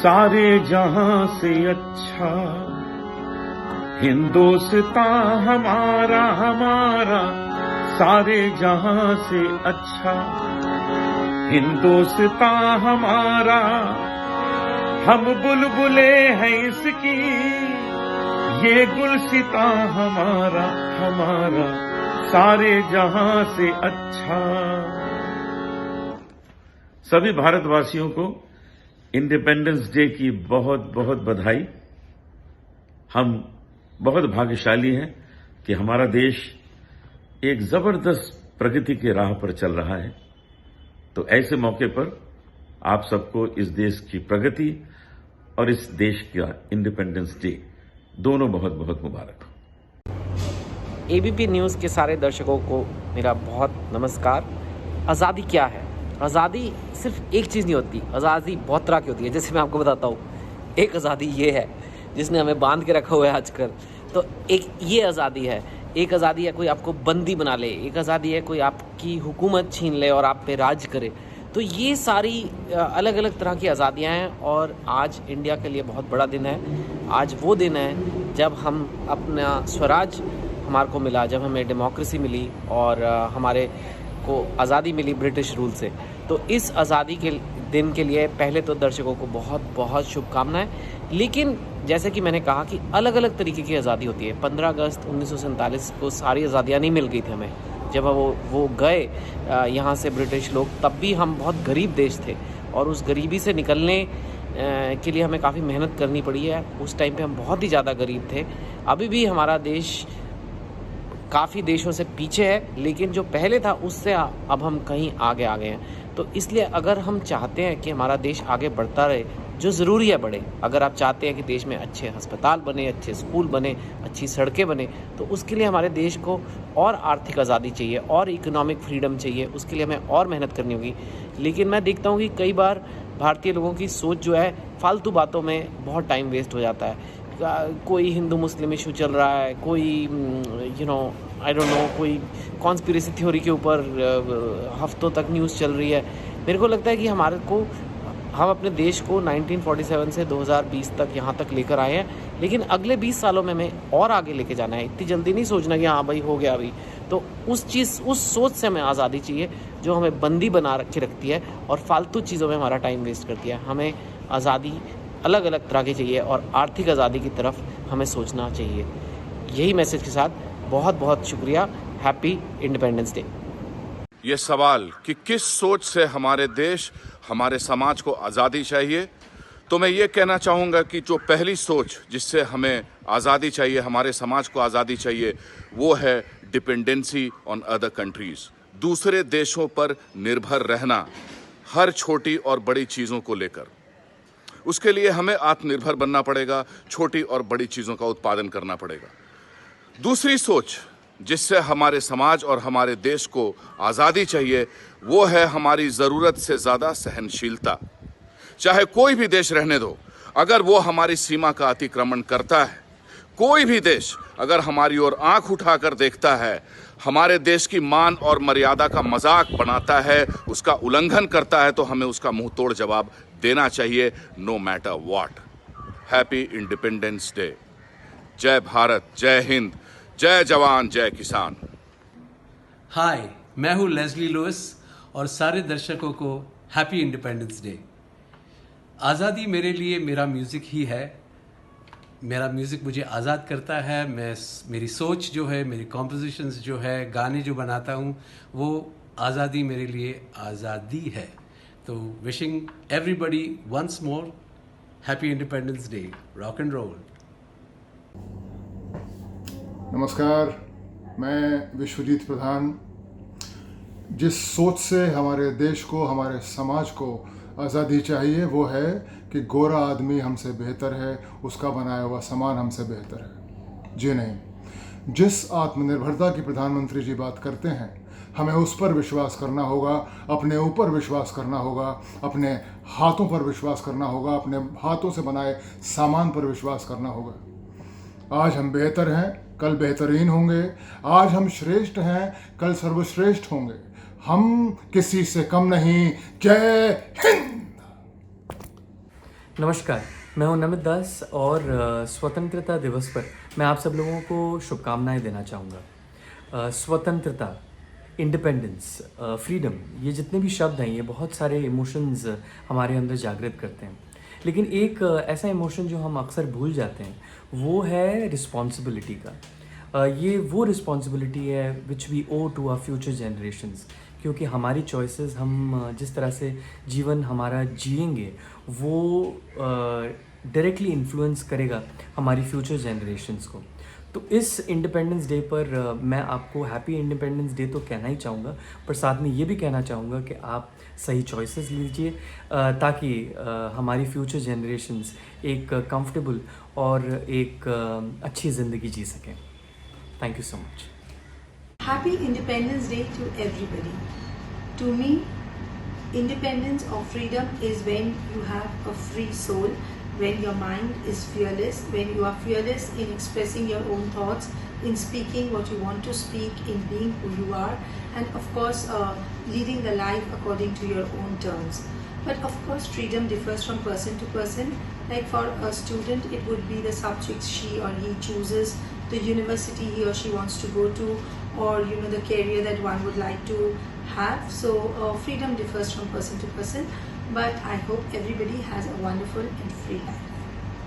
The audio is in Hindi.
सारे जहां से अच्छा हिंदुस्तान हमारा हमारा, सारे जहां से अच्छा हिंदुस्तान हमारा। हम बुलबुले हैं इसकी, ये गुलसिता हमारा हमारा, सारे जहां से अच्छा। सभी भारतवासियों को इंडिपेंडेंस डे की बहुत बहुत बधाई। हम बहुत भाग्यशाली हैं कि हमारा देश एक जबरदस्त प्रगति की राह पर चल रहा है। तो ऐसे मौके पर आप सबको इस देश की प्रगति और इस देश का इंडिपेंडेंस डे दोनों बहुत बहुत मुबारक हो। एबीपी न्यूज़ के सारे दर्शकों को मेरा बहुत नमस्कार। आज़ादी क्या है? आज़ादी सिर्फ एक चीज़ नहीं होती, आज़ादी बहुत तरह की होती है। जैसे मैं आपको बताता हूँ, एक आज़ादी ये है जिसने हमें बांध के रखा हुआ है आजकल, तो एक ये आज़ादी है। एक आज़ादी है कोई आपको बंदी बना ले, एक आज़ादी है कोई आपकी हुकूमत छीन ले और आप पे राज करे। तो ये सारी अलग अलग तरह की आज़ादियाँ हैं और आज इंडिया के लिए बहुत बड़ा दिन है। आज वो दिन है जब हम अपना स्वराज हमारे को मिला, जब हमें डेमोक्रेसी मिली और हमारे को आज़ादी मिली ब्रिटिश रूल से। तो इस आज़ादी के दिन के लिए पहले तो दर्शकों को बहुत बहुत शुभकामनाएं। लेकिन जैसे कि मैंने कहा कि अलग अलग तरीके की आज़ादी होती है। 15 अगस्त 1947 को सारी आज़ादियाँ नहीं मिल गई थी हमें। जब वो गए यहाँ से ब्रिटिश लोग, तब भी हम बहुत गरीब देश थे और उस गरीबी से निकलने के लिए हमें काफ़ी मेहनत करनी पड़ी है। उस टाइम पे हम बहुत ही ज़्यादा गरीब थे। अभी भी हमारा देश काफ़ी देशों से पीछे है, लेकिन जो पहले था उससे अब हम कहीं आगे आ गए हैं। तो इसलिए अगर हम चाहते हैं कि हमारा देश आगे बढ़ता रहे, जो ज़रूरी है बढ़े, अगर आप चाहते हैं कि देश में अच्छे अस्पताल बने, अच्छे स्कूल बने, अच्छी सड़कें बने, तो उसके लिए हमारे देश को और आर्थिक आज़ादी चाहिए और इकोनॉमिक फ्रीडम चाहिए। उसके लिए हमें और मेहनत करनी होगी। लेकिन मैं देखता हूँ कि कई बार भारतीय लोगों की सोच जो है, फालतू बातों में बहुत टाइम वेस्ट हो जाता है। कोई हिंदू मुस्लिम इशू चल रहा है, कोई आई डोंट नो, कोई कॉन्स्पिरेसी थ्योरी के ऊपर हफ्तों तक न्यूज़ चल रही है। मेरे को लगता है कि हम अपने देश को 1947 से 2020 तक यहाँ तक लेकर आए हैं, लेकिन अगले 20 सालों में हमें और आगे लेके जाना है। इतनी जल्दी नहीं सोचना कि हाँ भाई हो गया अभी। तो उस सोच से हमें आज़ादी चाहिए जो हमें बंदी बना के रखती है और फालतू चीज़ों में हमारा टाइम वेस्ट करती है। हमें आज़ादी अलग अलग तरह की चाहिए और आर्थिक आज़ादी की तरफ हमें सोचना चाहिए। यही मैसेज के साथ बहुत बहुत शुक्रिया। Happy independence day. ये सवाल कि किस सोच से हमारे देश, हमारे समाज को आज़ादी चाहिए, तो मैं ये कहना चाहूँगा कि जो पहली सोच जिससे हमें आज़ादी चाहिए, हमारे समाज को आज़ादी चाहिए, वो है डिपेंडेंसी ऑन अदर कंट्रीज़। दूसरे देशों पर निर्भर रहना हर छोटी और बड़ी चीज़ों को लेकर। उसके लिए हमें आत्मनिर्भर बनना पड़ेगा, छोटी और बड़ी चीज़ों का उत्पादन करना पड़ेगा। दूसरी सोच जिससे हमारे समाज और हमारे देश को आज़ादी चाहिए, वो है हमारी ज़रूरत से ज़्यादा सहनशीलता। चाहे कोई भी देश रहने दो, अगर वो हमारी सीमा का अतिक्रमण करता है, कोई भी देश अगर हमारी ओर आंख उठाकर देखता है, हमारे देश की मान और मर्यादा का मजाक बनाता है, उसका उल्लंघन करता है, तो हमें उसका मुंह तोड़ जवाब देना चाहिए, no matter what. Happy independence day. जय भारत, जय हिंद, जय जवान, जय किसान। हाय, मैं हूँ लेस्ली लुइस और सारे दर्शकों को हैप्पी इंडिपेंडेंस डे। आज़ादी मेरे लिए मेरा म्यूज़िक ही है। मेरा म्यूज़िक मुझे आज़ाद करता है। मेरी सोच जो है, मेरी कॉम्पोजिशंस जो है, गाने जो बनाता हूँ, वो आज़ादी मेरे लिए आज़ादी है। तो wishing everybody once more happy independence day. Rock and roll. नमस्कार, मैं विश्वजीत प्रधान। जिस सोच से हमारे देश को, हमारे समाज को आज़ादी चाहिए, वो है कि गोरा आदमी हमसे बेहतर है, उसका बनाया हुआ सामान हमसे बेहतर है। जी नहीं, जिस आत्मनिर्भरता की प्रधानमंत्री जी बात करते हैं, हमें उस पर विश्वास करना होगा, अपने ऊपर विश्वास करना होगा, अपने हाथों पर विश्वास करना होगा, अपने हाथों से बनाए सामान पर विश्वास करना होगा। आज हम बेहतर हैं, कल बेहतरीन होंगे। आज हम श्रेष्ठ हैं, कल सर्वश्रेष्ठ होंगे। हम किसी से कम नहीं। जय हिंद। नमस्कार, मैं हूं नमित दास और स्वतंत्रता दिवस पर मैं आप सब लोगों को शुभकामनाएं देना चाहूँगा। स्वतंत्रता, इंडिपेंडेंस, फ्रीडम, ये जितने भी शब्द हैं ये बहुत सारे इमोशंस हमारे अंदर जागृत करते हैं, लेकिन एक ऐसा इमोशन जो हम अक्सर भूल जाते हैं वो है रिस्पॉन्सिबिलिटी का। ये वो रिस्पॉन्सिबिलिटी है which we owe to our future generations, क्योंकि हमारी चॉइसेस, हम जिस तरह से जीवन हमारा जिएंगे वो डायरेक्टली इन्फ्लुएंस करेगा हमारी फ्यूचर जनरेशंस को। तो इस इंडिपेंडेंस डे पर मैं आपको हैप्पी इंडिपेंडेंस डे तो कहना ही चाहूँगा, पर साथ में ये भी कहना चाहूँगा कि आप सही चॉइसेस लीजिए ताकि हमारी फ्यूचर जनरेशंस एक कंफर्टेबल और एक अच्छी ज़िंदगी जी सकें। Thank you so much. Happy Independence Day to everybody. To me, independence or freedom is when you have a free soul, when your mind is fearless, when you are fearless in expressing your own thoughts, in speaking what you want to speak, in being who you are, and of course leading the life according to your own terms. But of course freedom differs from person to person. Like for a student it would be the subjects she or he chooses, the university he or she wants to go to, or the career that one would like to have. So freedom differs from person to person, but I hope everybody has a wonderful and free life.